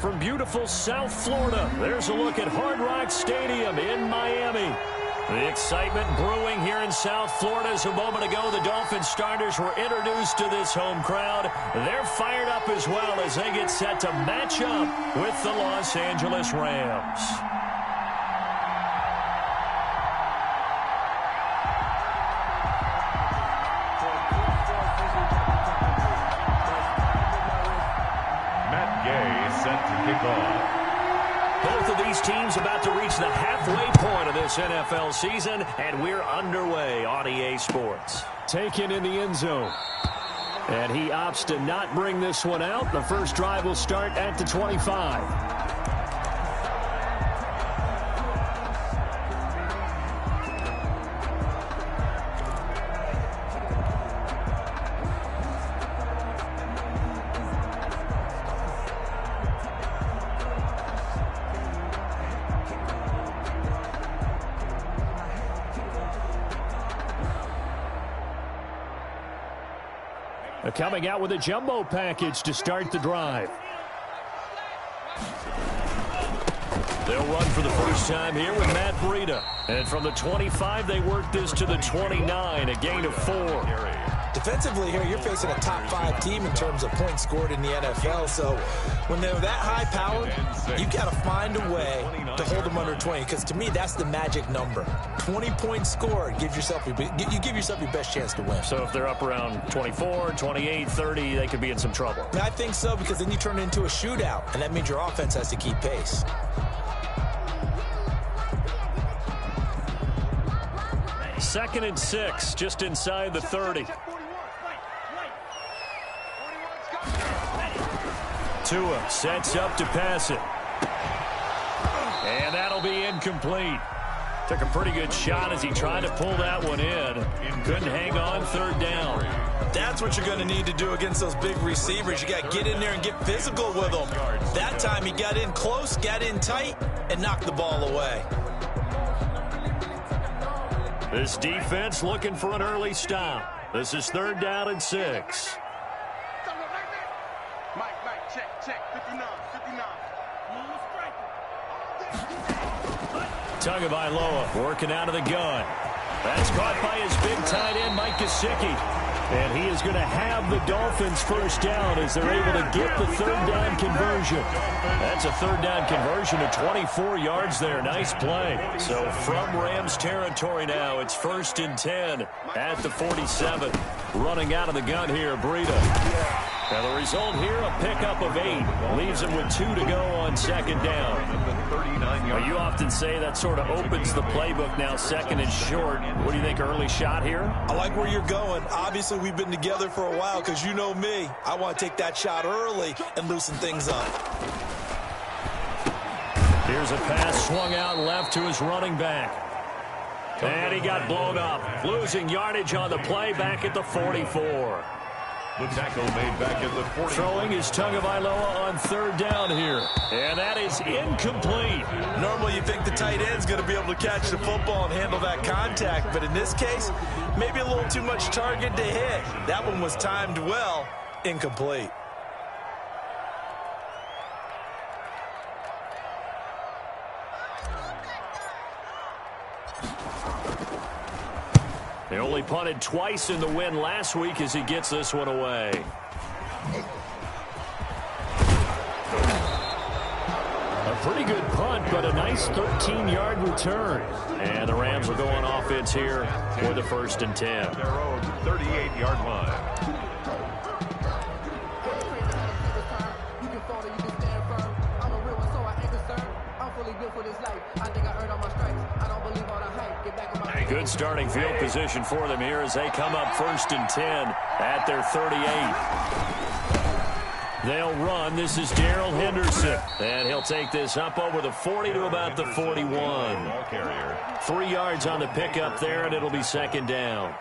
from beautiful South Florida, there's a look at Hard Rock Stadium in Miami. The excitement brewing here in South Florida as a moment ago the Dolphins starters were introduced to this home crowd. They're fired up as well as they get set to match up with the Los Angeles Rams. Both of these teams about to reach the halfway point of this NFL season, and we're underway on EA Sports. Taken in the end zone. And he opts to not bring this one out. The first drive will start at the 25. Coming out with a jumbo package to start the drive. They'll run for the first time here with Matt Breida. And from the 25, they work this to the 29, a gain of 4. Defensively here, you're facing a top-5 team in terms of points scored in the NFL. So when they're that high-powered, you've got to find a way to hold them under 20. Because to me, that's the magic number. 20 points scored, you give yourself your best chance to win. So if they're up around 24, 28, 30, they could be in some trouble. I think so, because then you turn it into a shootout, and that means your offense has to keep pace. Second and 6, just inside the 30. Tua sets up to pass it. And that'll be incomplete. Took a pretty good shot as he tried to pull that one in. Couldn't hang on, third down. That's what you're going to need to do against those big receivers. You got to get in there and get physical with them. That time he got in close, got in tight, and knocked the ball away. This defense looking for an early stop. This is third down and 6. Tagovailoa working out of the gun. That's caught by his big tight end, Mike Gesicki. And he is going to have the Dolphins first down as they're able to get the third down conversion. That's a third down conversion of 24 yards there. Nice play. So from Rams territory now, it's first and 10 at the 47. Running out of the gun here, Breida. Now the result here, a pickup of 8. Leaves him with 2 to go on second down. Well, you often say that sort of opens the playbook now, second and short. What do you think, early shot here? I like where you're going. Obviously, we've been together for a while because you know me. I want to take that shot early and loosen things up. Here's a pass swung out left to his running back. And he got blown up. Losing yardage on the play back at the 44. The tackle made back at the 40. Throwing is Tagovailoa on third down here. And that is incomplete. Normally you think the tight end's going to be able to catch the football and handle that contact. But in this case, maybe a little too much target to hit. That one was timed well. Incomplete. They only punted twice in the win last week as he gets this one away. A pretty good punt, but a nice 13-yard return. And the Rams will go on offense here for the first and 10. Their own 38-yard line. A good starting field position for them here as they come up first and 10 at their 38. They'll run. This is Darrell Henderson. And he'll take this up over the 40 to about the 41. 3 yards on the pickup there, and it'll be second down.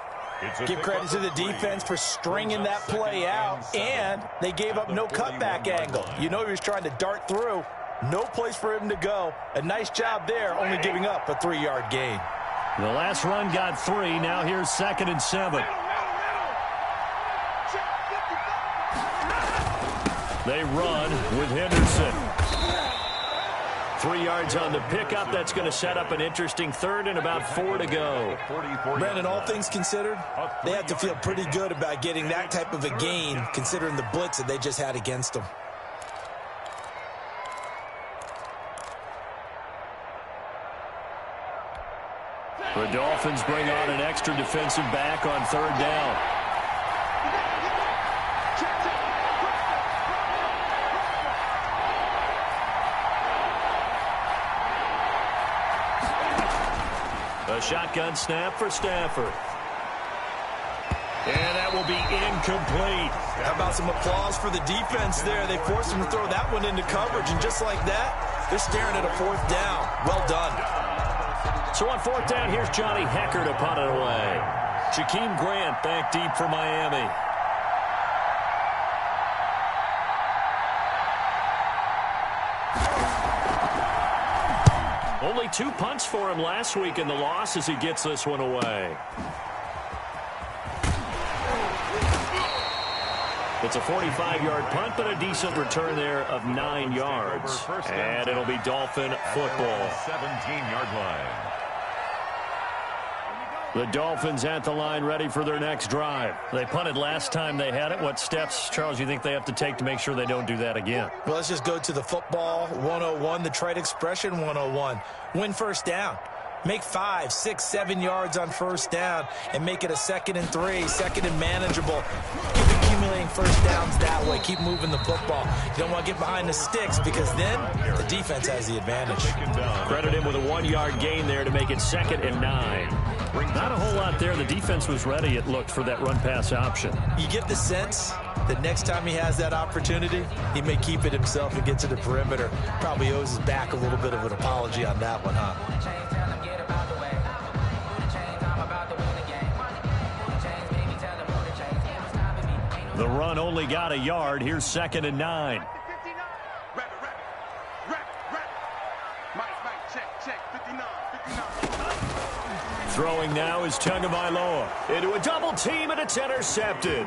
Give credit to the defense for stringing that play out, and they gave up no cutback angle. You know he was trying to dart through. No place for him to go. A nice job there, only giving up a 3-yard gain. The last run got 3. Now here's second and 7. They run with Henderson. 3 yards on the pickup. That's going to set up an interesting third and about 4 to go. Brandon, all things considered, they have to feel pretty good about getting that type of a gain considering the blitz that they just had against them. The Dolphins bring on an extra defensive back on 3rd down. A shotgun snap for Stafford. And that will be incomplete. How about some applause for the defense there? They forced him to throw that one into coverage, and just like that, they're staring at a 4th down. Well done. So on 4th down, here's Johnny Hecker to punt it away. Jakeem Grant back deep for Miami. Only 2 punts for him last week in the loss as he gets this one away. It's a 45-yard punt, but a decent return there of 9 yards. And it'll be Dolphin football. 17-yard line. The Dolphins at the line ready for their next drive. They punted last time they had it. What steps, Charles, you think they have to take to make sure they don't do that again? Well, let's just go to the football 101, the trade expression 101. Win 1st down. Make 5, 6, 7 yards on 1st down and make it a 2nd and 3, 2nd and manageable. Keep accumulating 1st downs that way. Keep moving the football. You don't want to get behind the sticks because then the defense has the advantage. Credit him with a 1-yard gain there to make it 2nd and 9. Not a whole lot there. The defense was ready, it looked, for that run-pass option. You get the sense that next time he has that opportunity, he may keep it himself and get to the perimeter. Probably owes his back a little bit of an apology on that one, huh? The run only got a yard. Here's 2nd and 9. Throwing now is Tagovailoa into a double team, and it's intercepted.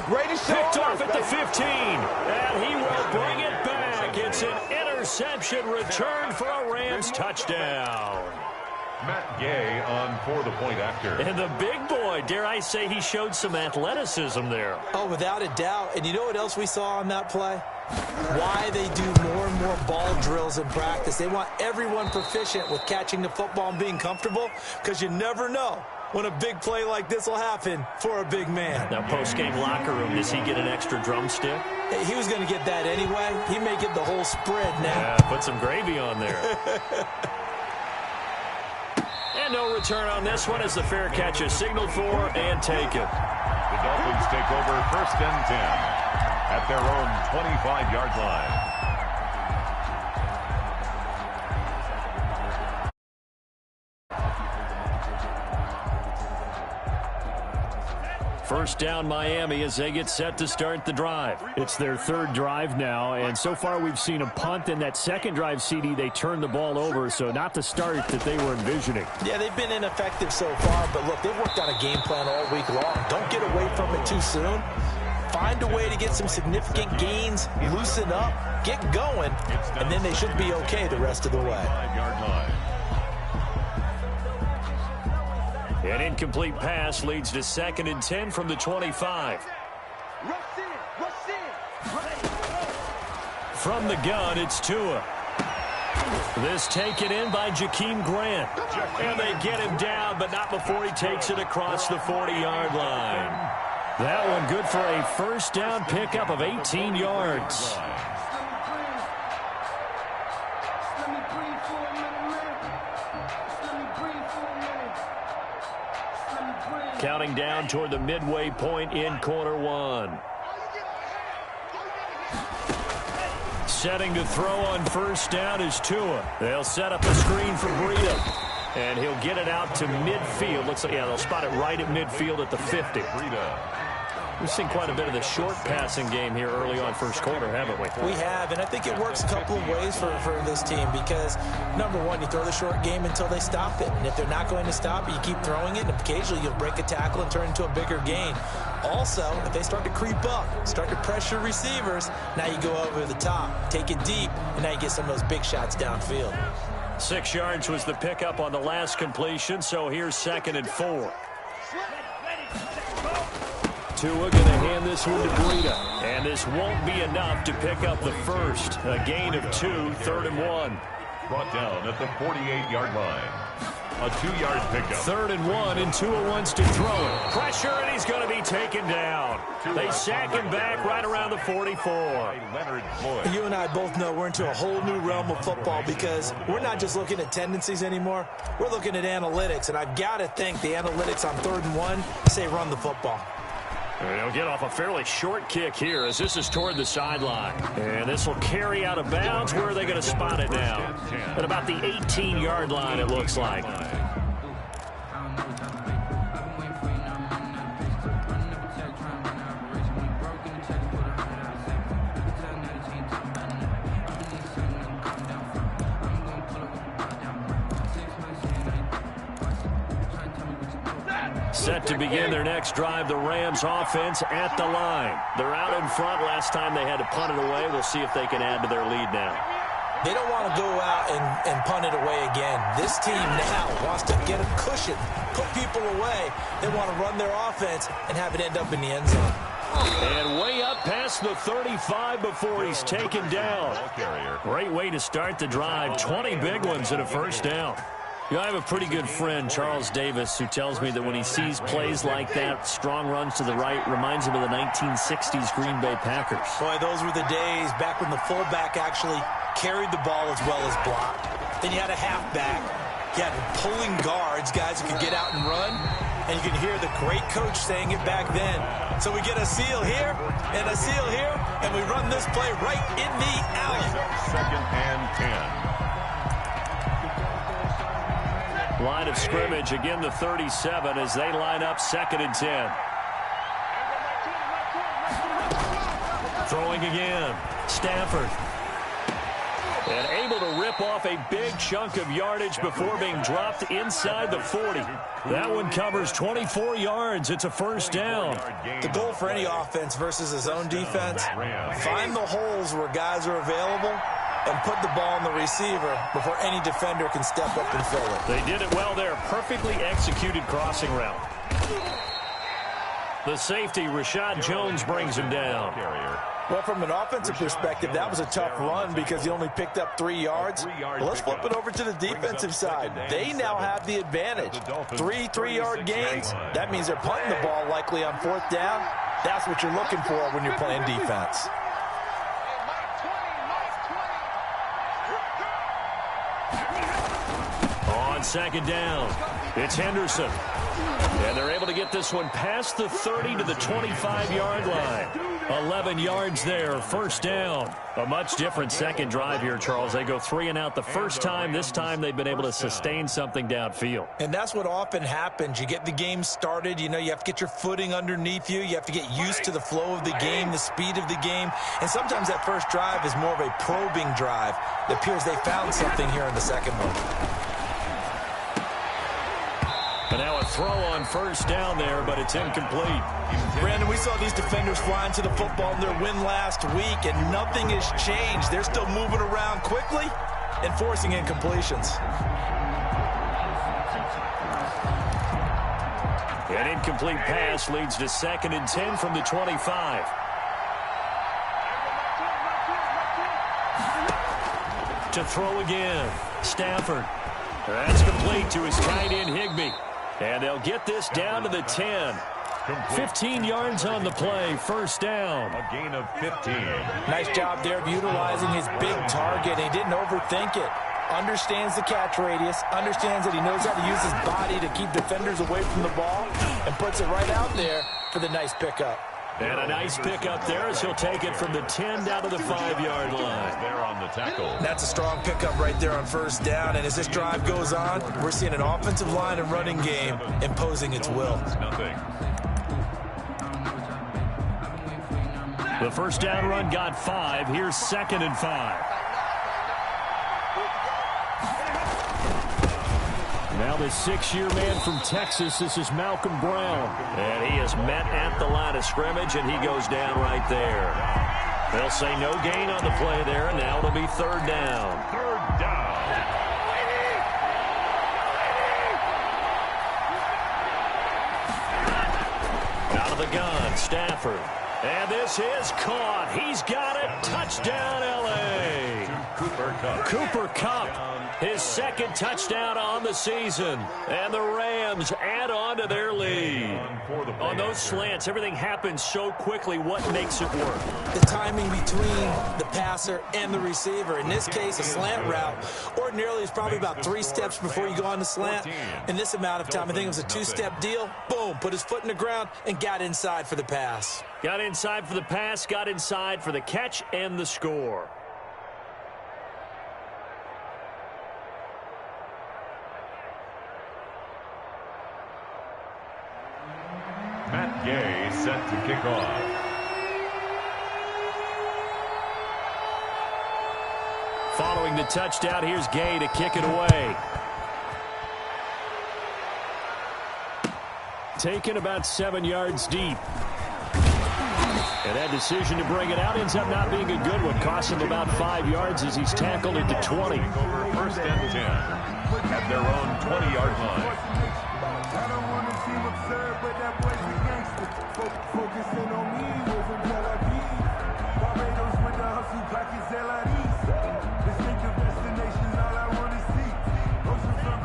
Picked off at the 15, and he will bring it back. It's an interception return for a Rams touchdown. Matt Gay on for the point after. And the big boy, dare I say, he showed some athleticism there. Oh, without a doubt. And you know what else we saw on that play? Why they do more and more ball drills in practice. They want everyone proficient with catching the football and being comfortable, because you never know when a big play like this will happen for a big man. Now, post-game locker room, does he get an extra drumstick? Hey, he was going to get that anyway. He may get the whole spread now. Yeah, put some gravy on there. And no return on this one as the fair catch is signaled for and taken. The Dolphins take over 1st and 10 at their own 25-yard line. First down Miami as they get set to start the drive. It's their 3rd drive now, and so far we've seen a punt. In that 2nd drive, CD, they turned the ball over, so not the start that they were envisioning. Yeah, they've been ineffective so far, but look, they've worked on a game plan all week long. Don't get away from it too soon. Find a way to get some significant gains, loosen up, get going, and then they should be okay the rest of the way. 5-yard line. An incomplete pass leads to 2nd and 10 from the 25. From the gun, it's Tua. This taken in by Jakeem Grant. And they get him down, but not before he takes it across the 40-yard line. That one good for a 1st down pickup of 18 yards. Counting down toward the midway point in quarter 1. Setting to throw on 1st down is Tua. They'll set up a screen for Breida. And he'll get it out to midfield. Looks like, yeah, they'll spot it right at midfield at the 50. We've seen quite a bit of the short passing game here early on first quarter, haven't we? We have, and I think it works a couple of ways for this team because, number one, you throw the short game until they stop it. And if they're not going to stop it, you keep throwing it, and occasionally you'll break a tackle and turn it into a bigger gain. Also, if they start to creep up, start to pressure receivers, now you go over the top, take it deep, and now you get some of those big shots downfield. 6 yards was the pickup on the last completion, so here's 2nd and 4. Tua going to hand this one to Breida. And this won't be enough to pick up the first. A gain of 2, 3rd and 1. Brought down at the 48-yard line. A 2-yard pickup. 3rd and 1, and Tua wants to throw it. Pressure, and he's going to be taken down. They sack him back right around the 44. You and I both know we're into a whole new realm of football because we're not just looking at tendencies anymore. We're looking at analytics, and I've got to think the analytics on 3rd and 1 say run the football. They'll get off a fairly short kick here as this is toward the sideline. And this will carry out of bounds. Where are they going to spot it now? At about the 18-yard line, it looks like. Set to begin their next drive, the Rams offense at the line. They're out in front. Last time they had to punt it away. We'll see if they can add to their lead now. They don't want to go out and punt it away again. This team now wants to get a cushion, put people away. They want to run their offense and have it end up in the end zone. And way up past the 35 before he's taken down. Great way to start the drive. 20 big ones and a first down. I have a pretty good friend, Charles Davis, who tells me that when he sees plays like that, strong runs to the right, reminds him of the 1960s Green Bay Packers. Boy, those were the days back when the fullback actually carried the ball as well as blocked. Then you had a halfback. You had pulling guards, guys who could get out and run. And you can hear the great coach saying it back then. So we get a seal here and a seal here, and we run this play right in the alley. 2nd and 10. Line of scrimmage, again the 37 as they line up 2nd and 10. Throwing again, Stafford. And able to rip off a big chunk of yardage before being dropped inside the 40. That one covers 24 yards. It's a first down. The goal for any offense versus his own defense, find the holes where guys are available and put the ball on the receiver before any defender can step up and fill it. They did it well there. Perfectly executed crossing route. The safety, Rashad Jones, brings him down. Well, from an offensive perspective, that was a tough run because he only picked up 3 yards. Well, let's flip it over to the defensive side. They now have the advantage. 3 3-yard gains. That means they're punting the ball likely on 4th down. That's what you're looking for when you're playing defense. On 2nd down, it's Henderson. And they're able to get this one past the 30 to the 25-yard line. 11 yards there, first down. A much different second drive here, Charles. They go 3 and out the first time. This time they've been able to sustain something downfield. And that's what often happens. You get the game started. You know, you have to get your footing underneath you. You have to get used to the flow of the game, the speed of the game. And sometimes that first drive is more of a probing drive. It appears they found something here in the second one. And now a throw on first down there, but it's incomplete. Brandon, we saw these defenders flying to the football in their win last week, and nothing has changed. They're still moving around quickly and forcing incompletions. An incomplete pass leads to 2nd and 10 from the 25. To throw again, Stafford. That's complete to his tight end, Higbee. And they'll get this down to the 10. 15 yards on the play, first down. A gain of 15. Nice job there of utilizing his big target. He didn't overthink it. Understands the catch radius, understands that he knows how to use his body to keep defenders away from the ball, and puts it right out there for the nice pickup. And a nice pickup there as he'll take it from the 10 down to the 5-yard line. There on the tackle. That's a strong pickup right there on first down. And as this drive goes on, we're seeing an offensive line and running game imposing its will. Nothing. The first down run got 5. Here's 2nd and 5. Now the 6-year man from Texas, this is Malcolm Brown. And he is met at the line of scrimmage, and he goes down right there. They'll say no gain on the play there, and now it'll be 3rd down. 3rd down. Out of the gun, Stafford. And this is caught. He's got it. Touchdown, L.A. Cooper Kupp, his 2nd touchdown on the season. And the Rams add on to their lead. On those slants, everything happens so quickly. What makes it work? The timing between the passer and the receiver. In this case, a slant route ordinarily is probably about 3 steps before you go on the slant. In this amount of time, I think it was a 2-step deal. Boom, put his foot in the ground and got inside for the pass. Got inside for the pass, got inside for the catch and the score. Matt Gay set to kick off. Following the touchdown, here's Gay to kick it away. Taken about 7 yards deep. And that decision to bring it out ends up not being a good one. Cost him about 5 yards as he's tackled at the 20. Over 1st and 10 at their own 20-yard line. I don't want to seem absurd, but that boy's a gangster. Focusing on me wasn't Tel Aviv. Barbados with the hustle pockets, LIDs. Distinctive destinations, all I want to see.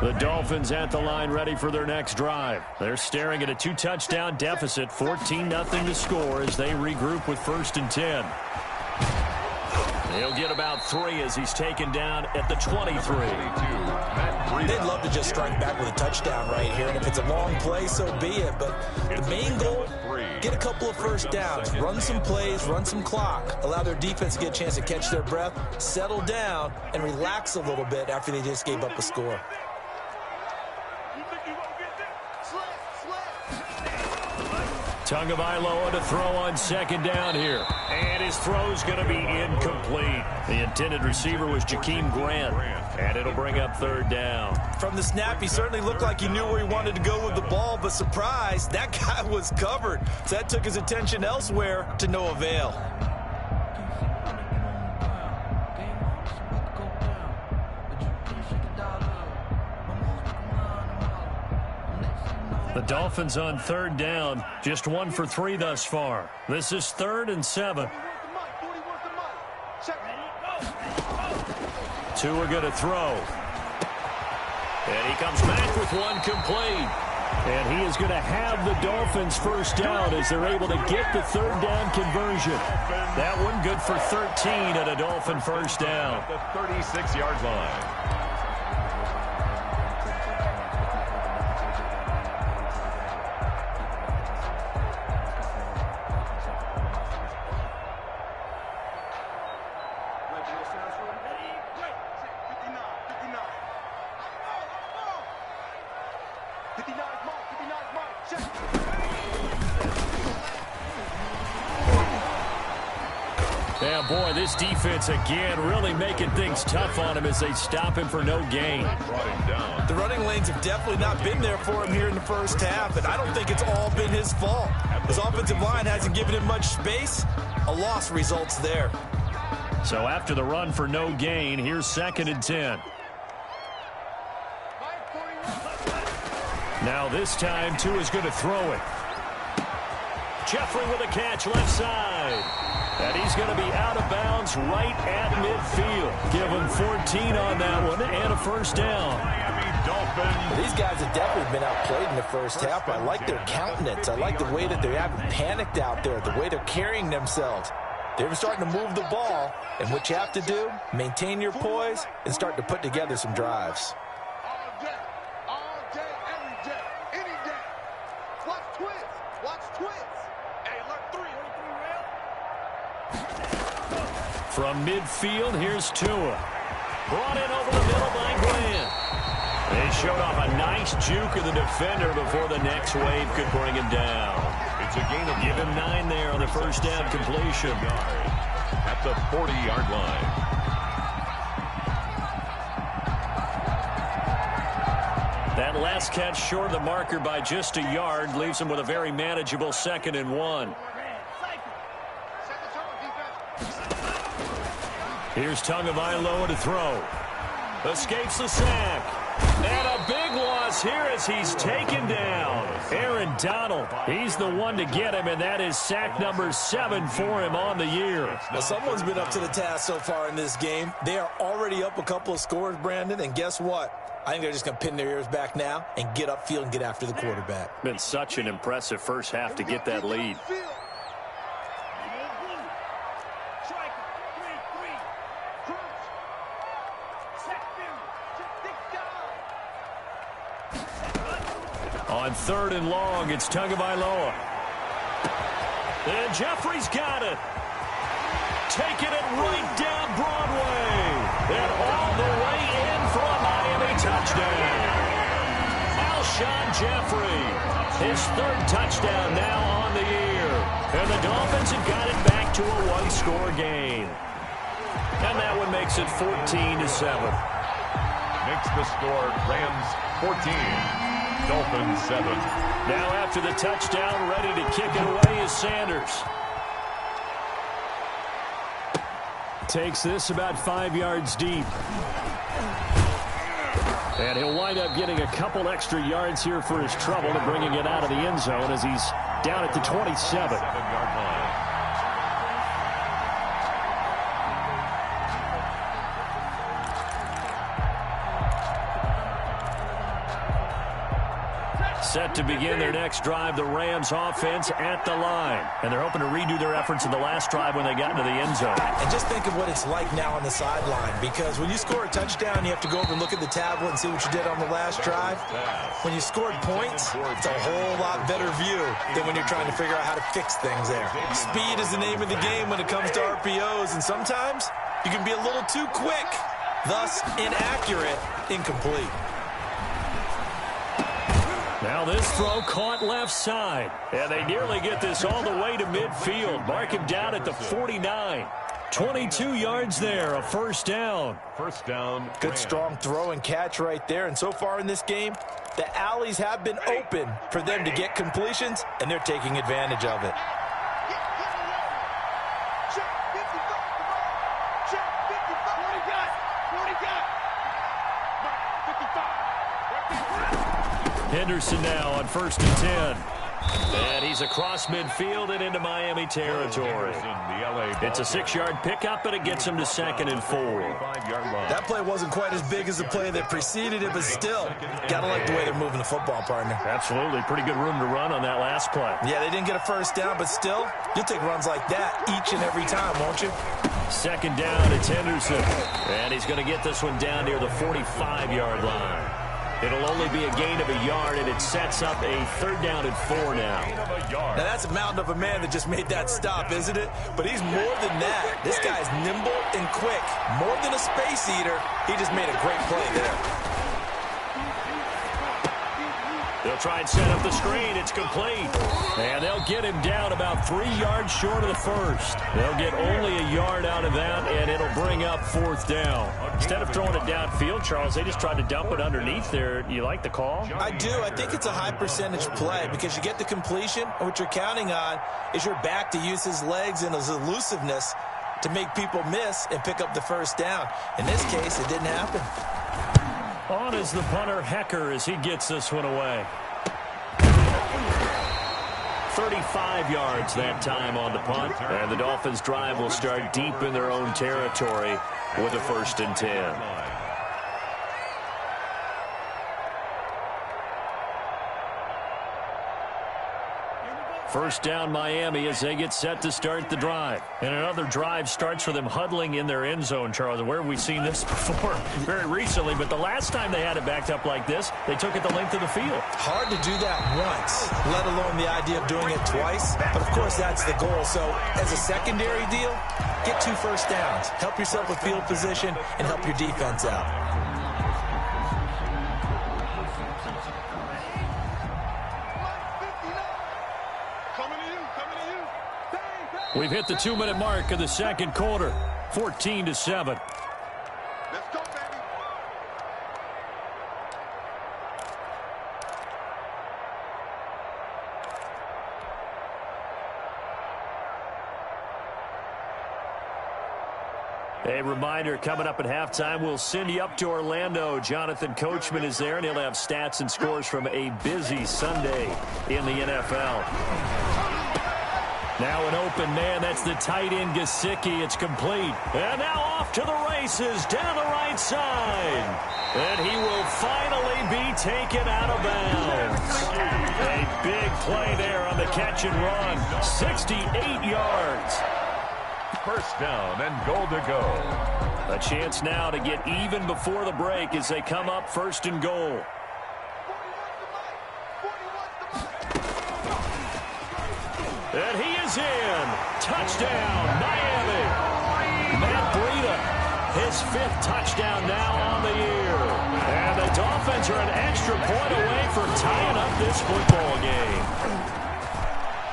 The Dolphins at the line ready for their next drive. They're staring at a 2-touchdown deficit, 14-0 to score as they regroup with 1st and 10. He'll get about 3 as he's taken down at the 23. They'd love to just strike back with a touchdown right here, and if it's a long play, so be it. But the main goal, get a couple of 1st downs, run some plays, run some clock, allow their defense to get a chance to catch their breath, settle down, and relax a little bit after they just gave up a score. Tagovailoa to throw on 2nd down here. And his throw's going to be incomplete. The intended receiver was Jakeem Grant. And it'll bring up 3rd down. From the snap, he certainly looked like he knew where he wanted to go with the ball, but surprise, that guy was covered. So that took his attention elsewhere to no avail. The Dolphins on 3rd down, just 1 for 3 thus far. This is 3rd and 7. 2 are going to throw. And he comes back with 1 complete. And he is going to have the Dolphins 1st down as they're able to get the 3rd down conversion. That one good for 13 at a Dolphin 1st down. At the 36-yard line. Yeah, boy, this defense again really making things tough on him as they stop him for no gain. The running lanes have definitely not been there for him here in the 1st half, and I don't think it's all been his fault. His offensive line hasn't given him much space. A loss results there. So after the run for no gain, here's 2nd and 10. Now this time, Tua's going to throw it. Jeffrey with a catch left side. And he's going to be out of bounds right at midfield. Give him 14 on that one and a 1st down. These guys have definitely been outplayed in the 1st half. I like their countenance. I like the way that they haven't panicked out there, the way they're carrying themselves. They're starting to move the ball, and what you have to do, maintain your poise and start to put together some drives. All day, every day, any day. Watch twins. Watch twins. Hey, look, 3. From midfield, here's Tua. Brought in over the middle by Grant. They showed off a nice juke of the defender before the next wave could bring him down. It's a gain of Give him 9 there on the first down completion. At the 40-yard line. That last catch short of the marker by just a yard leaves him with a very manageable 2nd and 1. Here's Tagovailoa to throw. Escapes the sack. And a big loss here as he's taken down. Aaron Donald, he's the one to get him, and that is sack number 7 for him on the year. Well, someone's been up to the task so far in this game. They are already up a couple of scores, Brandon, and guess what? I think they're just going to pin their ears back now and get upfield and get after the quarterback. Been such an impressive first half to get that lead. On 3rd and long, it's Tagovailoa. And Jeffrey's got it. Taking it right down Broadway. And all the way in for a Miami touchdown. Alshon Jeffrey, his 3rd touchdown now on the year. And the Dolphins have got it back to a 1-score game. And that one makes it 14-7. Makes the score Rams 14. Dolphins 7. Now after the touchdown, ready to kick it away is Sanders. Takes this about 5 yards deep. And he'll wind up getting a couple extra yards here for his trouble and bringing it out of the end zone as he's down at the 27. 7-yard line. Set to begin their next drive, the Rams offense at the line. And they're hoping to redo their efforts in the last drive when they got into the end zone. And just think of what it's like now on the sideline, because when you score a touchdown, you have to go over and look at the tablet and see what you did on the last drive. When you scored points, it's a whole lot better view than when you're trying to figure out how to fix things there. Speed is the name of the game when it comes to RPOs, and sometimes you can be a little too quick, thus inaccurate, incomplete. Now this throw caught left side. And they nearly get this all the way to midfield. Mark him down at the 49. 22 yards there, a first down. First down. Good strong throw and catch right there. And so far in this game, the alleys have been open for them to get completions, and they're taking advantage of it. Henderson now on 1st and 10. And he's across midfield and into Miami territory. It's a 6-yard pickup, but it gets him to 2nd and 4. That play wasn't quite as big as the play that preceded it, but still, gotta like the way they're moving the football, partner. Absolutely. Pretty good room to run on that last play. Yeah, they didn't get a first down, but still, you'll take runs like that each and every time, won't you? 2nd down, it's Henderson. And he's going to get this one down near the 45-yard line. It'll only be a gain of a yard, and it sets up a 3rd down and 4 now. Now, that's a mountain of a man that just made that stop, isn't it? But he's more than that. This guy's nimble and quick. More than a space eater, he just made a great play there. They'll try and set up the screen. It's complete. And they'll get him down about 3 yards short of the first. They'll get only a yard out of that, and it'll bring up 4th down. Instead of throwing it downfield, Charles, they just tried to dump it underneath there. You like the call? I do. I think it's a high percentage play because you get the completion, and what you're counting on is your back to use his legs and his elusiveness to make people miss and pick up the first down. In this case, it didn't happen. On is the punter, Hecker, as he gets this one away. 35 yards that time on the punt. And the Dolphins' drive will start deep in their own territory with a 1st and 10. First down Miami as they get set to start the drive. And another drive starts with them huddling in their end zone, Charles. Where have we seen this before? Very recently, but the last time they had it backed up like this, they took it the length of the field. Hard to do that once, let alone the idea of doing it twice. But, of course, that's the goal. So, as a secondary deal, get 2 first downs. Help yourself with field position and help your defense out. We've hit the 2-minute mark of the second quarter, 14-7. Let's go, baby. A reminder, coming up at halftime, we'll send you up to Orlando. Jonathan Coachman is there, and he'll have stats and scores from a busy Sunday in the NFL. Now an open man. That's the tight end, Gesicki. It's complete. And now off to the races down the right side. And he will finally be taken out of bounds. A big play there on the catch and run. 68 yards. First down and goal to go. A chance now to get even before the break as they come up first and goal. And he is in. Touchdown, Miami. Matt Breida, his 5th touchdown now on the year. And the Dolphins are an extra point away from tying up this football game.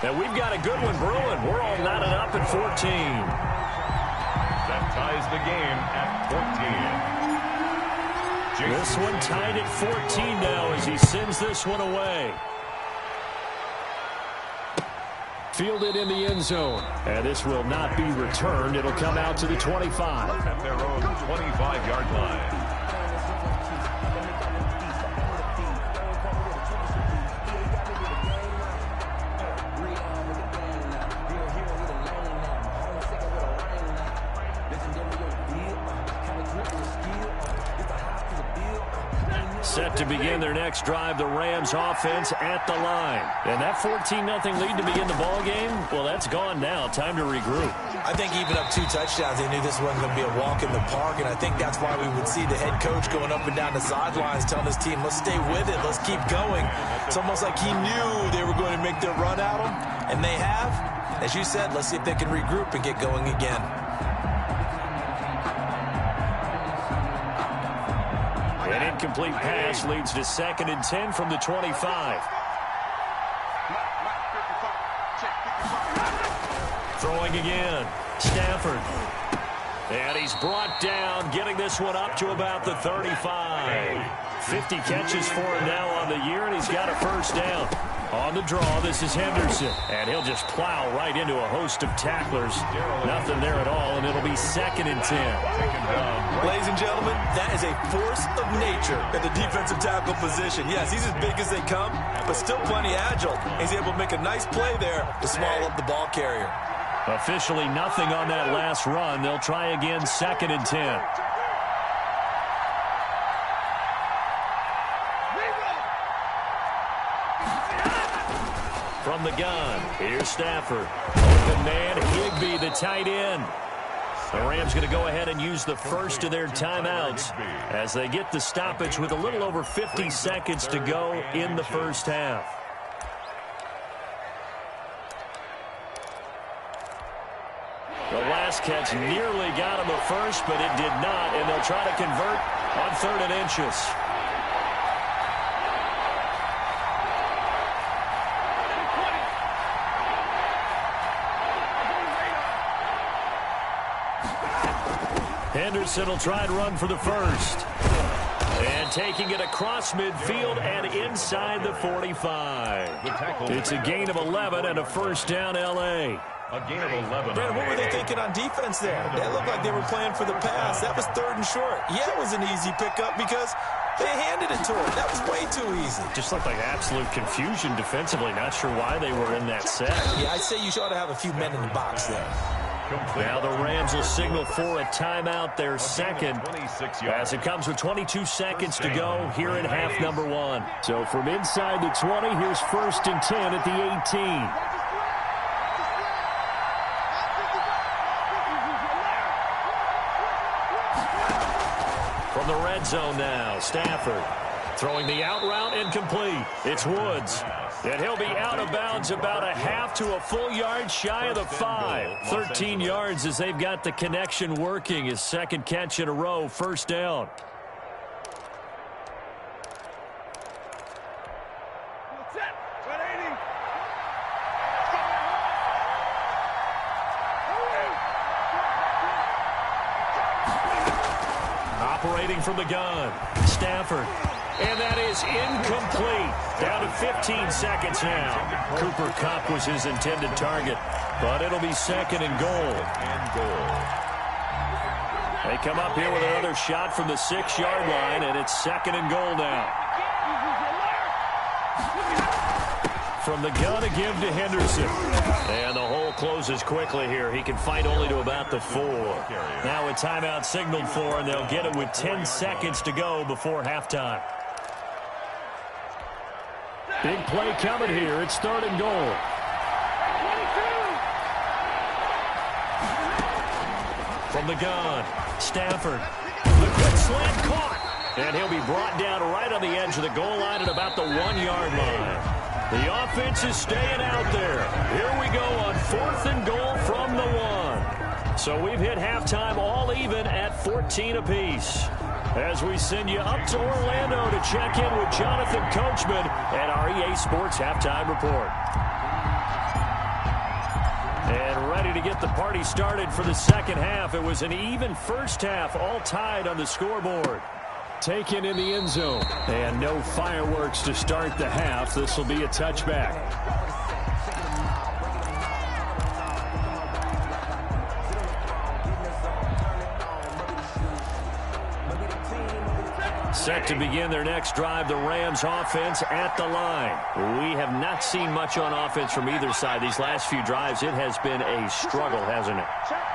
And we've got a good one brewing. We're all knotted up at 14. That ties the game at 14. This one tied at 14 now as he sends this one away. Fielded in the end zone. And this will not be returned. It'll come out to the 25. At their own 25-yard line. Set to begin their next drive, the Rams offense at the line. And that 14-0 lead to begin the ball game, well, that's gone now. Time to regroup. I think even up 2 touchdowns, they knew this wasn't going to be a walk in the park, and I think that's why we would see the head coach going up and down the sidelines telling his team, let's stay with it, let's keep going. It's almost like he knew they were going to make their run at him, and they have. As you said, let's see if they can regroup and get going again. An incomplete pass leads to 2nd and 10 from the 25. Throwing again. Stafford. And he's brought down, getting this one up to about the 35. 50 catches for him now on the year, and he's got a first down. On the draw, this is Henderson. And he'll just plow right into a host of tacklers. Nothing there at all, and it'll be 2nd and 10. Ladies and gentlemen, that is a force of nature at the defensive tackle position. Yes, he's as big as they come, but still plenty agile. He's able to make a nice play there to swallow up the ball carrier. Officially nothing on that last run. They'll try again, 2nd and 10. From the gun, here's Stafford. Open man, Higbee, the tight end. The Rams going to go ahead and use the first of their timeouts as they get the stoppage with a little over 50 seconds to go in the first half. The last catch nearly got him a first, but it did not, and they'll try to convert on 3rd and inches. Henderson will try and run for the first. And taking it across midfield and inside the 45. It's a gain of 11 and a first down, L.A. A gain of 11. Brandon, what were they thinking on defense there? They looked like they were playing for the pass. That was 3rd and short. Yeah, it was an easy pickup because they handed it to him. That was way too easy. Just looked like absolute confusion defensively. Not sure why they were in that set. Yeah, I'd say you ought to have a few men in the box there. Now the Rams will signal for a timeout, their second, as it comes with 22 seconds to go here in half number 1. So from inside the 20, here's 1st and 10 at the 18. From the red zone now, Stafford throwing the out route incomplete. It's Woods. And he'll be out of bounds about a half to a full yard shy of the 5. 13 yards as they've got the connection working. His 2nd catch in a row, first down. Operating from the gun, Stafford. And that is incomplete. Down to 15 seconds now. Cooper Kupp was his intended target, but it'll be second and goal. They come up here with another shot from the 6-yard line, and it's second and goal now. From the gun, a give to Henderson. And the hole closes quickly here. He can fight only to about the 4. Now a timeout signaled for, and they'll get it with 10 seconds to go before halftime. Big play coming here. It's third and goal. From the gun, Stafford. The quick slant caught. And he'll be brought down right on the edge of the goal line at about the 1-yard line. The offense is staying out there. Here we go on fourth and goal from the 1. So we've hit halftime all even at 14 apiece. As we send you up to Orlando to check in with Jonathan Coachman at our EA Sports Halftime Report. And ready to get the party started for the second half. It was an even first half, all tied on the scoreboard. Taken in the end zone. And no fireworks to start the half. This will be a touchback. Set to begin their next drive, the Rams offense at the line. We have not seen much on offense from either side. These last few drives, it has been a struggle, hasn't it?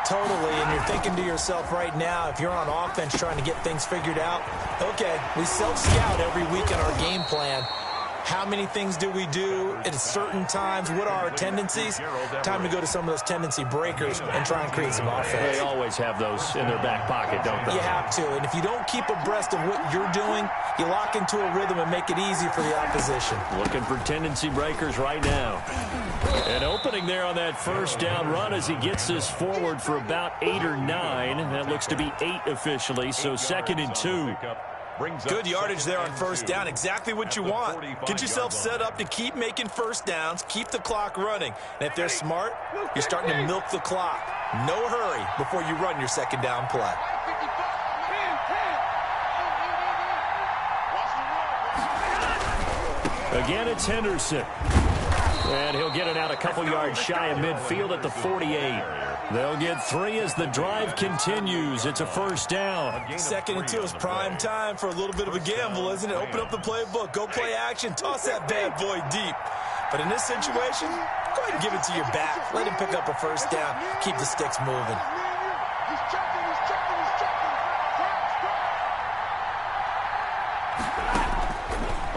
Totally, and you're thinking to yourself right now, if you're on offense trying to get things figured out, okay, we self-scout every week in our game plan. How many things do we do at certain times? What are our tendencies? Time to go to some of those tendency breakers and try and create some offense. They always have those in their back pocket, don't they? You have to, and if you don't keep abreast of what you're doing, you lock into a rhythm and make it easy for the opposition. Looking for tendency breakers right now. And opening there on that first down run as he gets this forward for about 8 or 9. That looks to be 8 officially, so second and 2. Good yardage there on first down. Exactly what you want. Get yourself set up to keep making first downs, keep the clock running. And if they're smart, you're starting to milk the clock. No hurry before you run your second down play. Again, it's Henderson. And he'll get it out a couple yards shy of midfield at the 48. They'll get 3 as the drive continues. It's a first down. Second and 2 is prime time for a little bit of a gamble, isn't it? Open up the playbook. Go play action. Toss that bad boy deep. But in this situation, go ahead and give it to your back. Let him pick up a first down. Keep the sticks moving.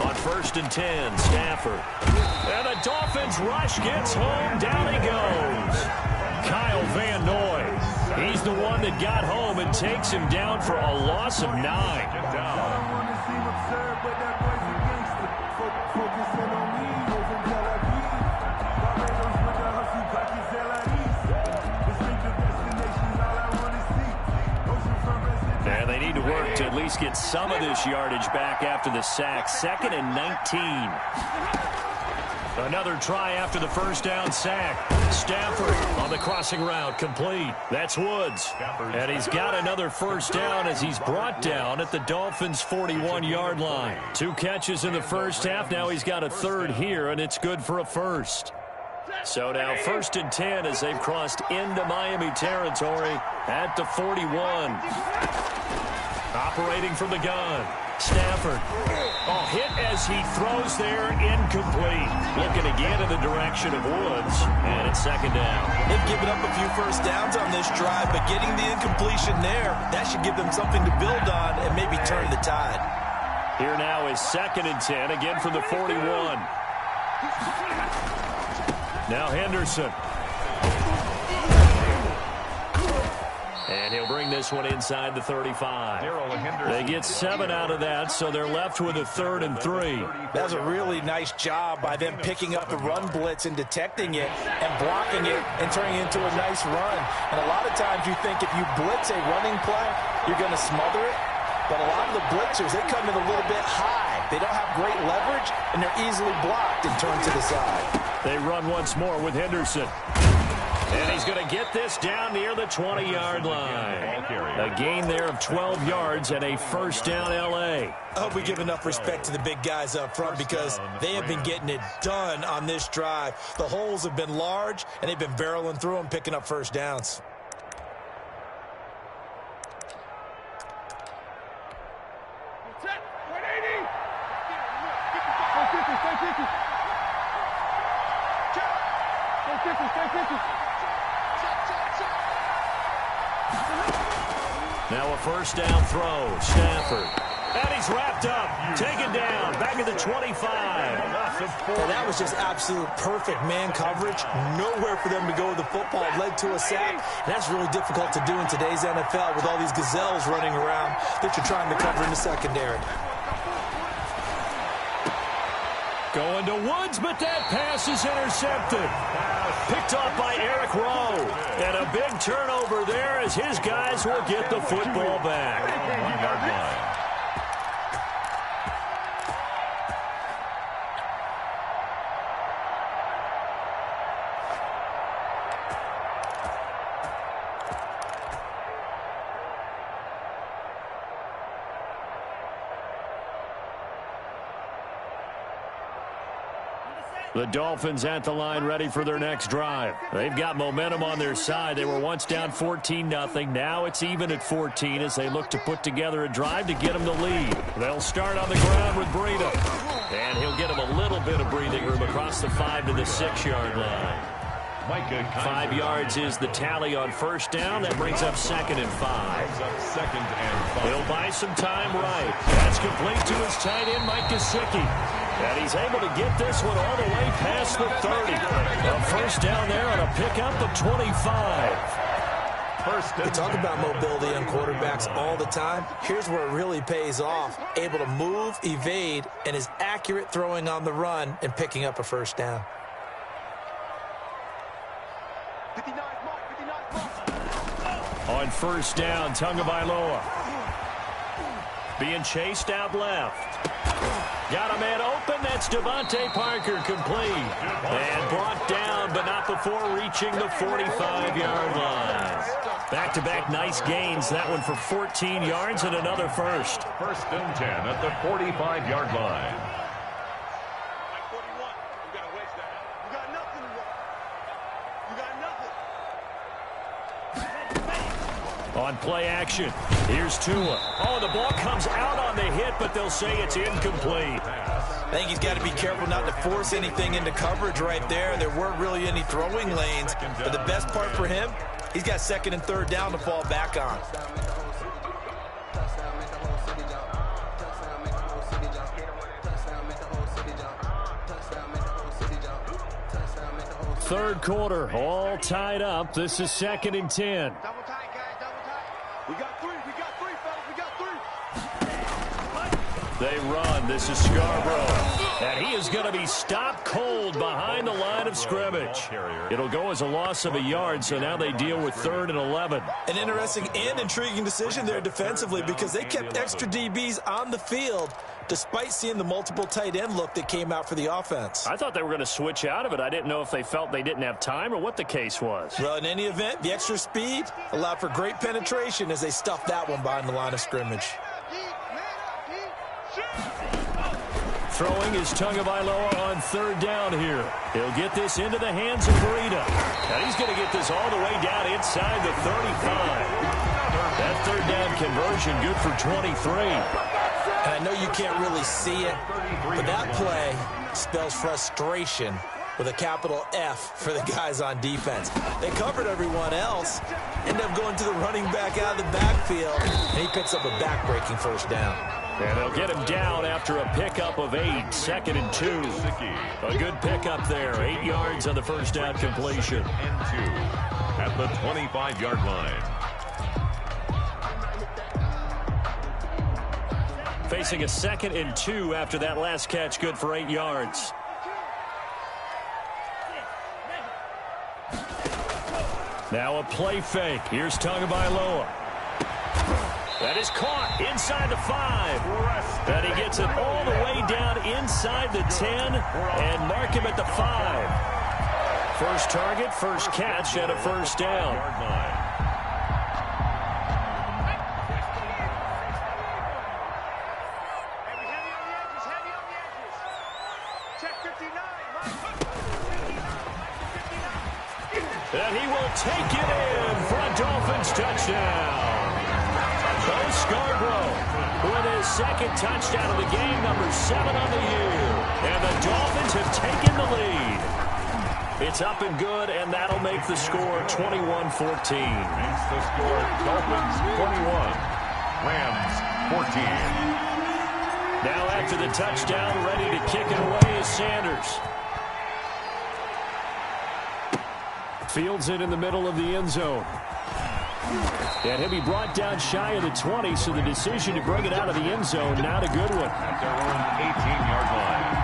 On first and 10, Stafford. And the Dolphins rush gets home. Down he goes. Kyle Van Noy. He's the one that got home and takes him down for a loss of 9. And they need to work to at least get some of this yardage back after the sack. Second and 19. Another try after the first down sack. Stafford on the crossing route, complete. That's Woods. And he's got another first down as he's brought down at the Dolphins' 41-yard line. 2 catches in the first half. Now he's got a third here, and it's good for a first. So now first and 10 as they've crossed into Miami territory at the 41. Operating from the gun. Stafford. Oh, hit as he throws there, incomplete. Looking again in the direction of Woods, and it's second down. They've given up a few first downs on this drive, but getting the incompletion there, that should give them something to build on and maybe turn the tide. Here now is second and 10, again from the 41. Now Henderson. And he'll bring this one inside the 35. They get 7 out of that, so they're left with a 3rd and 3. That was a really nice job by them picking up the run blitz and detecting it and blocking it and turning it into a nice run. And a lot of times you think if you blitz a running play, you're going to smother it. But a lot of the blitzers, they come in a little bit high. They don't have great leverage, and they're easily blocked and turned to the side. They run once more with Henderson. And he's going to get this down near the 20-yard line. A gain there of 12 yards and a first down, L.A. I hope we give enough respect to the big guys up front because they have been getting it done on this drive. The holes have been large, and they've been barreling through them, picking up first downs. Now a first down throw, Stafford. And he's wrapped up, taken down, back at the 25. And that was just absolute perfect man coverage. Nowhere for them to go with the football. Led to a sack. And that's really difficult to do in today's NFL with all these gazelles running around that you're trying to cover in the secondary. Going to Woods, but that pass is intercepted. Picked off by Eric Rowe. And a big turnover there as his guys will get the football back. 1 yard line. The Dolphins at the line ready for their next drive. They've got momentum on their side. They were once down 14-0. Now it's even at 14 as they look to put together a drive to get them the lead. They'll start on the ground with Breida. And he'll get them a little bit of breathing room across the 5 to the 6-yard line. 5 yards is the tally on first down. That brings up 2nd and 5. He'll buy some time right. That's complete to his tight end, Mike Gesicki. And he's able to get this one all the way past the 30. A first down there on a pickup of 25. We talk about mobility on quarterbacks all the time. Here's where it really pays off. Able to move, evade, and is accurate throwing on the run and picking up a first down. On first down, Tagovailoa. Being chased out left. Got a man open. That's Devontae Parker, complete. And brought down, but not before reaching the 45-yard line. Back-to-back nice gains. That one for 14 yards and another first. 1st and 10 at the 45-yard line. On play action, here's Tua. Oh, the ball comes out on the hit, but they'll say it's incomplete. I think he's got to be careful not to force anything into coverage right there. There weren't really any throwing lanes, but the best part for him, he's got 2nd and 3rd down to fall back on. Third quarter, all tied up. This is 2nd and 10. We got 3, fellas, we got 3. They run. This is Scarborough. And he is going to be stopped cold behind the line of scrimmage. It'll go as a loss of a yard, so now they deal with 3rd and 11. An interesting and intriguing decision there defensively because they kept extra DBs on the field despite seeing the multiple tight end look that came out for the offense. I thought they were going to switch out of it. I didn't know if they felt they didn't have time or what the case was. Well, in any event, the extra speed allowed for great penetration as they stuffed that one behind the line of scrimmage. Throwing is Tagovailoa on 3rd down here. He'll get this into the hands of Breida. And he's going to get this all the way down inside the 35. That 3rd down conversion good for 23. And I know you can't really see it, but that play spells frustration with a capital F for the guys on defense. They covered everyone else, end up going to the running back out of the backfield, and he picks up a back-breaking first down. And they'll get him down after a pickup of 8, 2nd and 2. A good pickup there, 8 yards on the first down completion. And 2 at the 25-yard line. Facing a 2nd and 2 after that last catch, good for 8 yards. Now a play fake. Here's Tagovailoa. That is caught inside the 5. And he gets it all the way down inside the 10 and mark him at the 5. First target, first catch, and a first down. And he will take it in for a Dolphins touchdown. Bo Scarborough with his second touchdown of the game, number 7 on the year. And the Dolphins have taken the lead. It's up and good, and that'll make the score 21-14. Makes the score Dolphins 21, Rams 14. Now after the touchdown, ready to kick it away is Sanders. Fields it in the middle of the end zone. And he'll be brought down shy of the 20, so the decision to bring it out of the end zone, not a good one. At their own 18-yard line.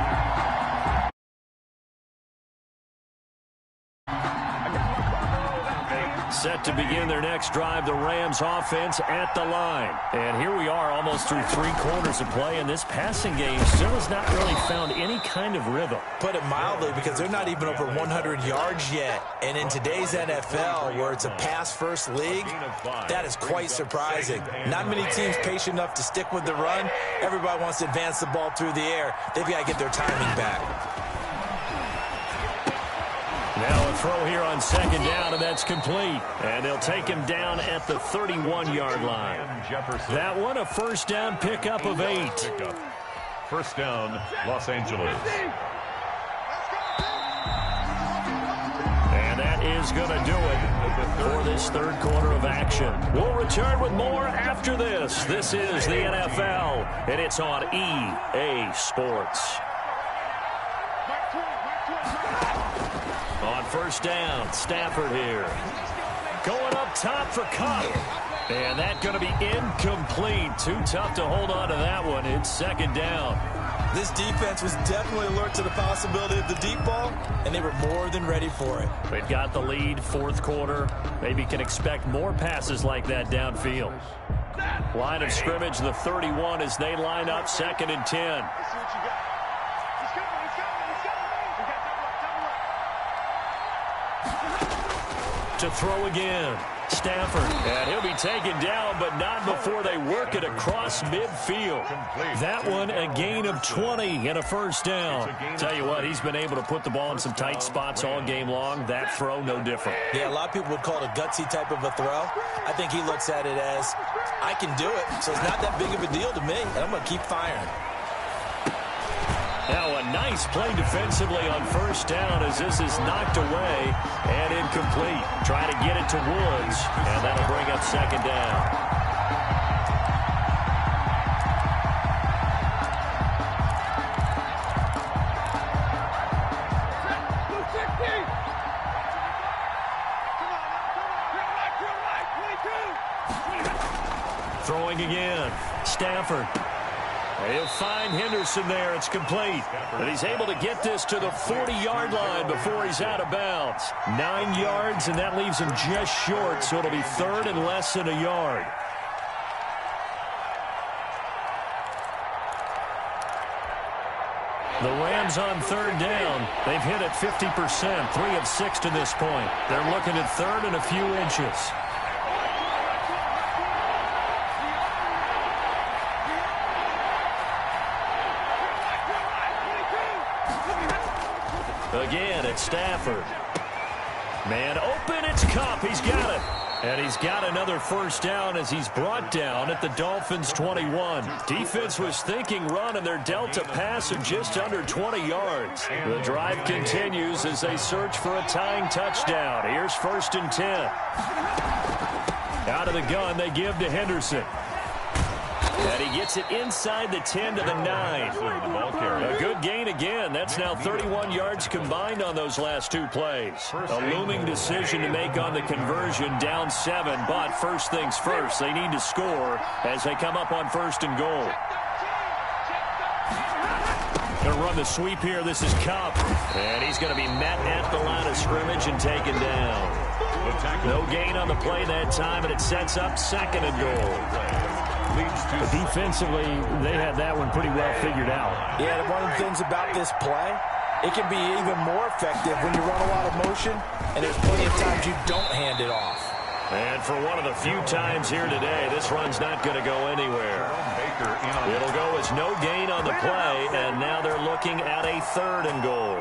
Set to begin their next drive, the Rams offense at the line. And here we are almost through 3 quarters of play, and this passing game still has not really found any kind of rhythm. Put it mildly, because they're not even over 100 yards yet. And in today's NFL, where it's a pass-first league, that is quite surprising. Not many teams patient enough to stick with the run. Everybody wants to advance the ball through the air. They've got to get their timing back. Now a throw here on second down, and that's complete. And they'll take him down at the 31-yard line. That one, a first down pickup of 8. First down, Los Angeles. And that is going to do it for this third quarter of action. We'll return with more after this. This is the NFL, and it's on EA Sports. On first down, Stafford here. Going up top for Cup. And that's going to be incomplete. Too tough to hold on to that one. It's second down. This defense was definitely alert to the possibility of the deep ball, and they were more than ready for it. They've got the lead, fourth quarter. Maybe can expect more passes like that downfield. Line of scrimmage, the 31, as they line up, 2nd and 10. To throw again, Stafford, and he'll be taken down, but not before they work it across midfield. That one, a gain of 20 and a first down. Tell you what, he's been able to put the ball in some tight spots all game long. That throw, no different. Yeah, a lot of people would call it a gutsy type of a throw. I think he looks at it as, I can do it, so it's not that big of a deal to me, and I'm going to keep firing. Now a nice play defensively on first down as this is knocked away and incomplete. Try to get it to Woods, and that'll bring up second down. Throwing again, Stafford. He'll find Henderson there. It's complete. But he's able to get this to the 40-yard line before he's out of bounds. 9 yards, and that leaves him just short, so it'll be third and less than a yard. The Rams on third down. They've hit it 50%, 3 of 6 to this point. They're looking at third and a few inches. Again, it's Stafford. Man open, it's Cup. He's got it. And he's got another first down as he's brought down at the Dolphins' 21. Defense was thinking run, and they're dealt a pass of just under 20 yards. The drive continues as they search for a tying touchdown. Here's 1st and 10. Out of the gun, they give to Henderson. And he gets it inside the 10 to the 9. A good gain again. That's now 31 yards combined on those last 2 plays. A looming decision to make on the conversion, down 7. But first things first, they need to score as they come up on 1st and goal. Going to run the sweep here. This is Cup. And he's going to be met at the line of scrimmage and taken down. No gain on the play that time, and it sets up 2nd and goal. Defensively, they had that one pretty well figured out. Yeah, one of the things about this play, It can be even more effective when you run a lot of motion, and there's plenty of times you don't hand it off. And for one of the few times here today, this run's not going to go anywhere. It'll go as no gain on the play, and now they're looking at a 3rd and goal.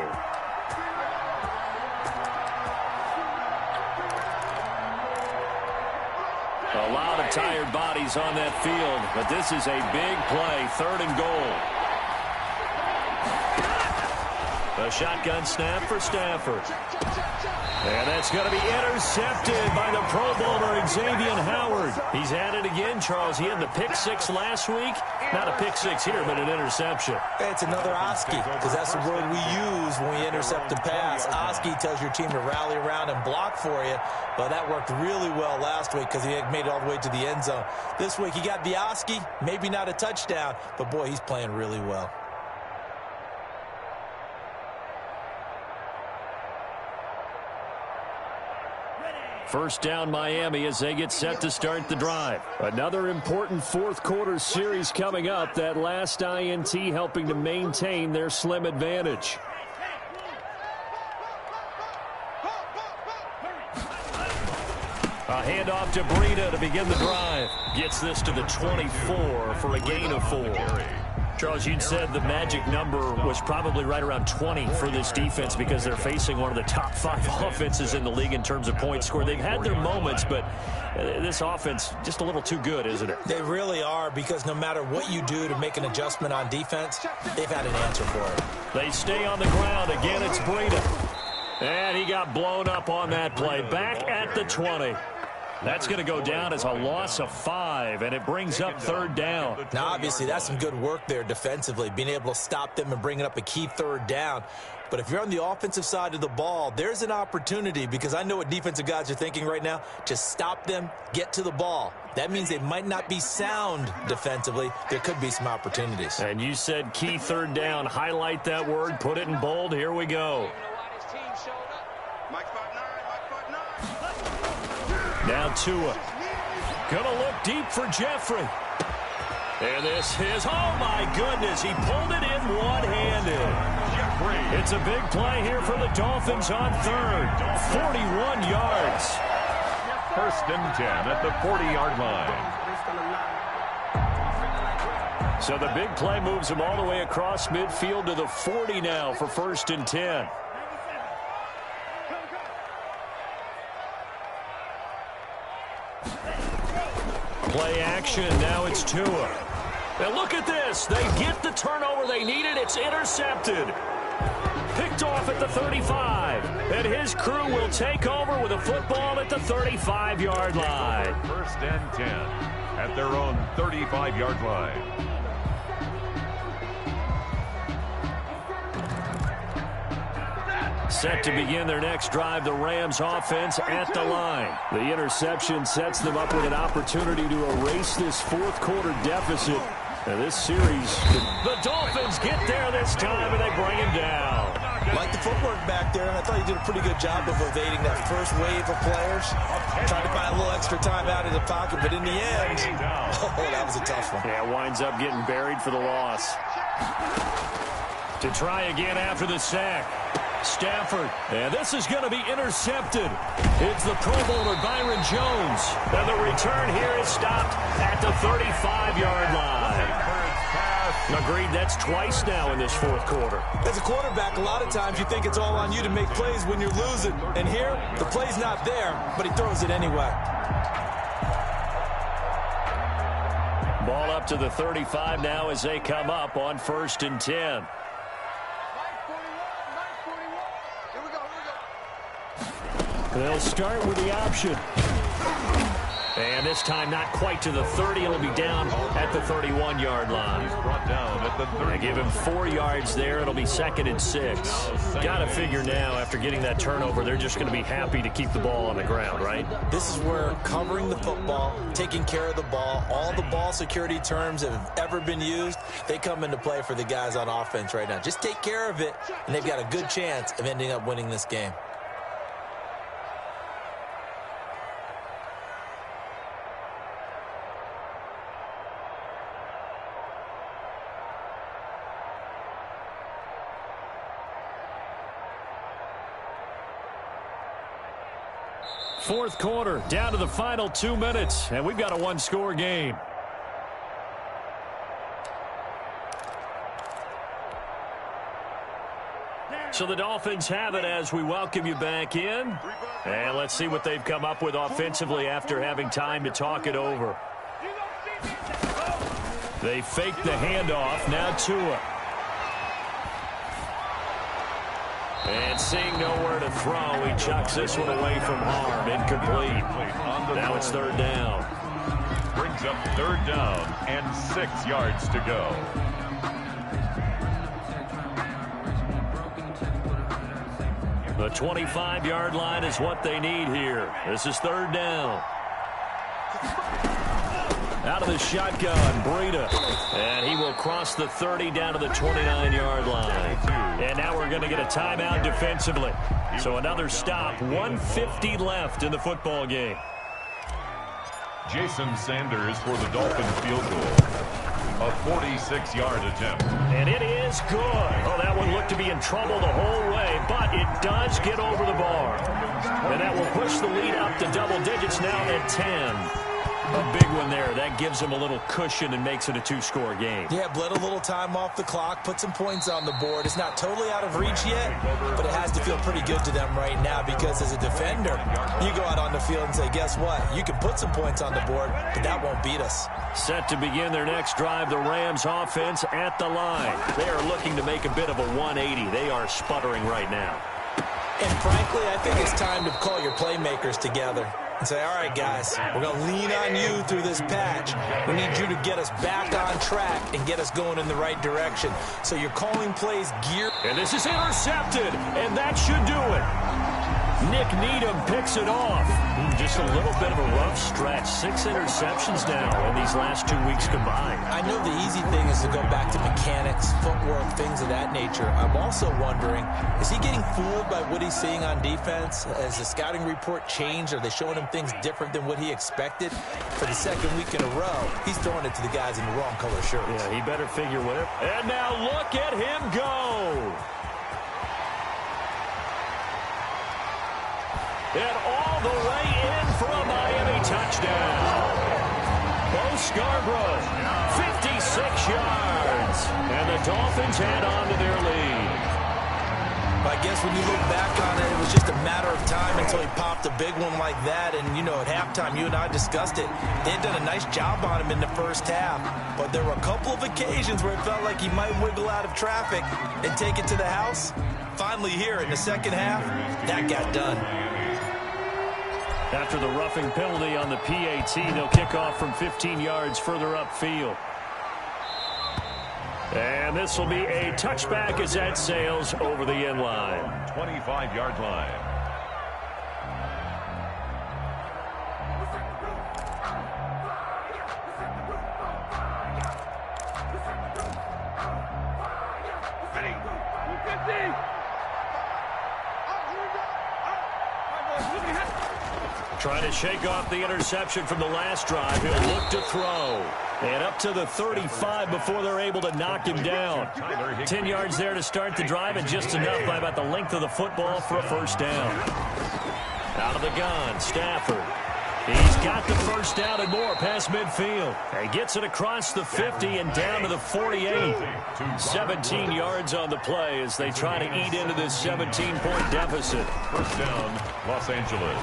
A lot of tired bodies on that field, but this is a big play, 3rd and goal. A shotgun snap for Stafford. And that's going to be intercepted by the Pro Bowler, Xavier Howard. He's at it again, Charles. He had the pick 6 last week. Not a pick 6 here, but an interception. It's another Oski, because that's the word we use when we intercept a pass. Oski tells your team to rally around and block for you. But that worked really well last week because he made it all the way to the end zone. This week he got the Oski, maybe not a touchdown, but boy, he's playing really well. First down Miami as they get set to start the drive. Another important 4th quarter series coming up. That last INT helping to maintain their slim advantage. A handoff to Breida to begin the drive. Gets this to the 24 for a gain of 4. Charles, you'd said the magic number was probably right around 20 for this defense because they're facing one of the top 5 offenses in the league in terms of points scored. They've had their moments, but this offense just a little too good, isn't it? They really are, because no matter what you do to make an adjustment on defense, they've had an answer for it. They stay on the ground. Again, it's Breida. And he got blown up on that play. Back at the 20. That's going to go down as a loss of 5, and it brings up 3rd down. Now, obviously, that's some good work there defensively, being able to stop them and bringing up a key 3rd down. But if you're on the offensive side of the ball, there's an opportunity, because I know what defensive guys are thinking right now. Just stop them, get to the ball. That means they might not be sound defensively. There could be some opportunities. And you said key 3rd down. Highlight that word. Put it in bold. Here we go. Now Tua. Gonna look deep for Jeffrey. And this is, oh my goodness, he pulled it in one-handed. It's a big play here for the Dolphins on 3rd. 41 yards. 1st and 10 at the 40-yard line. So the big play moves him all the way across midfield to the 40 now for 1st and 10. Play action. Now it's Tua. And look at this. They get the turnover they needed. It's intercepted. Picked off at the 35. And his crew will take over with a football at the 35-yard line. 1st and 10 at their own 35-yard line. Set to begin their next drive, the Rams offense at the line. The interception sets them up with an opportunity to erase this 4th quarter deficit. And this series, the Dolphins get there this time, and they bring him down. Like the footwork back there, I thought he did a pretty good job of evading that first wave of players. Trying to buy a little extra time out of the pocket, but in the end, oh, that was a tough one. Yeah, winds up getting buried for the loss. To try again after the sack. Stafford, and this is going to be intercepted. It's the Pro Bowler Byron Jones, and the return here is stopped at the 35-yard line. Agreed, that's twice now in this 4th quarter. As a quarterback, a lot of times you think it's all on you to make plays when you're losing, and here, the play's not there, but he throws it anyway. Ball up to the 35 now as they come up on 1st and 10. They'll start with the option. And this time not quite to the 30. It'll be down at the 31-yard line. He's brought down at the 30. They give him 4 yards there. It'll be 2nd and 6. Got to figure now, after getting that turnover, they're just going to be happy to keep the ball on the ground, right? This is where covering the football, taking care of the ball, all the ball security terms that have ever been used, they come into play for the guys on offense right now. Just take care of it, and they've got a good chance of ending up winning this game. Fourth quarter, down to the final 2 minutes, and we've got a one-score game. So the Dolphins have it as we welcome you back in. And let's see what they've come up with offensively after having time to talk it over. They fake the handoff. Now Tua. And seeing nowhere to throw, he chucks this one away from harm. Incomplete. Now it's third down. Brings up third down and 6 yards to go. The 25-yard line is what they need here. This is third down. Out of the shotgun, Breida. And he will cross the 30 down to the 29-yard line. And now we're going to get a timeout defensively. So another stop, 1:50 left in the football game. Jason Sanders for the Dolphins field goal. A 46-yard attempt. And it is good. Oh, that one looked to be in trouble the whole way, but it does get over the bar. And that will push the lead up to double digits now at 10. A big one there. That gives them a little cushion and makes it a 2-score game. Yeah, bled a little time off the clock, put some points on the board. It's not totally out of reach yet, but it has to feel pretty good to them right now because as a defender, you go out on the field and say, guess what? You can put some points on the board, but that won't beat us. Set to begin their next drive, the Rams offense at the line. They are looking to make a bit of a 180. They are sputtering right now. And frankly, I think it's time to call your playmakers together and say, all right, guys, we're going to lean on you through this patch. We need you to get us back on track and get us going in the right direction. So you're calling plays geared. And this is intercepted, and that should do it. Nick Needham picks it off. Just a little bit of a rough stretch. 6 interceptions now in these last 2 weeks combined. I know the easy thing is to go back to mechanics, footwork, things of that nature. I'm also wondering, is he getting fooled by what he's seeing on defense? Has the scouting report changed? Are they showing him things different than what he expected? For the second week in a row, he's throwing it to the guys in the wrong color shirts. Yeah, he better figure whatever. And now look at him go. And all the way in for a Miami touchdown. Bo Scarborough, 56 yards. And the Dolphins head on to their lead. I guess when you look back on it, it was just a matter of time until he popped a big one like that. And, you know, at halftime, you and I discussed it. They had done a nice job on him in the first half. But there were a couple of occasions where it felt like he might wiggle out of traffic and take it to the house. Finally here in the second half, that got done. After the roughing penalty on the PAT, they'll kick off from 15 yards further upfield. And this will be a touchback as that sails over the end line. 25-yard line. Trying to shake off the interception from the last drive. He'll look to throw. And up to the 35 before they're able to knock him down. 10 yards there to start the drive, and just enough by about the length of the football for a first down. Out of the gun, Stafford. He's got the first down and more past midfield. He gets it across the 50 and down to the 48. 17 yards on the play as they try to eat into this 17-point deficit. First down, Los Angeles.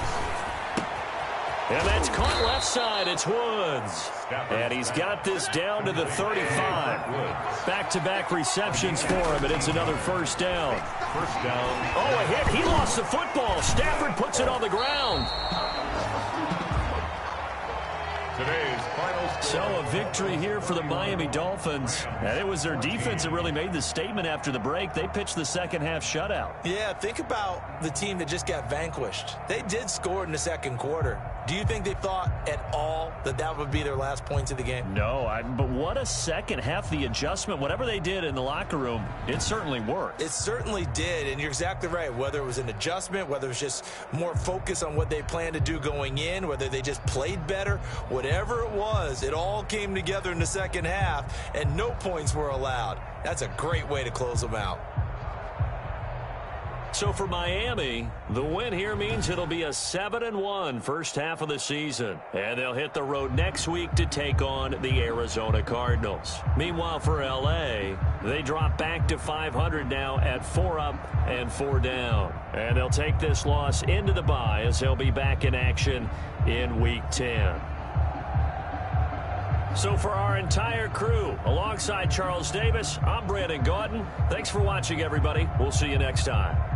And that's caught left side. It's Woods. And he's got this down to the 35. Back-to-back receptions for him, and it's another first down. First down. Oh, a hit. He lost the football. Stafford puts it on the ground. Today's final score. So a victory here for the Miami Dolphins. And it was their defense that really made the statement after the break. They pitched the second half shutout. Yeah, think about the team that just got vanquished. They did score in the second quarter. Do you think they thought at all that that would be their last points of the game? No, but what a second half. The adjustment, whatever they did in the locker room, it certainly worked. It certainly did, and you're exactly right. Whether it was an adjustment, whether it was just more focus on what they planned to do going in, whether they just played better, whatever it was, it all came together in the second half, and no points were allowed. That's a great way to close them out. So for Miami, the win here means it'll be a 7-1 first half of the season. And they'll hit the road next week to take on the Arizona Cardinals. Meanwhile, for L.A., they drop back to 500 now at 4 up and 4 down. And they'll take this loss into the bye as they'll be back in action in Week 10. So for our entire crew, alongside Charles Davis, I'm Brandon Gaudin. Thanks for watching, everybody. We'll see you next time.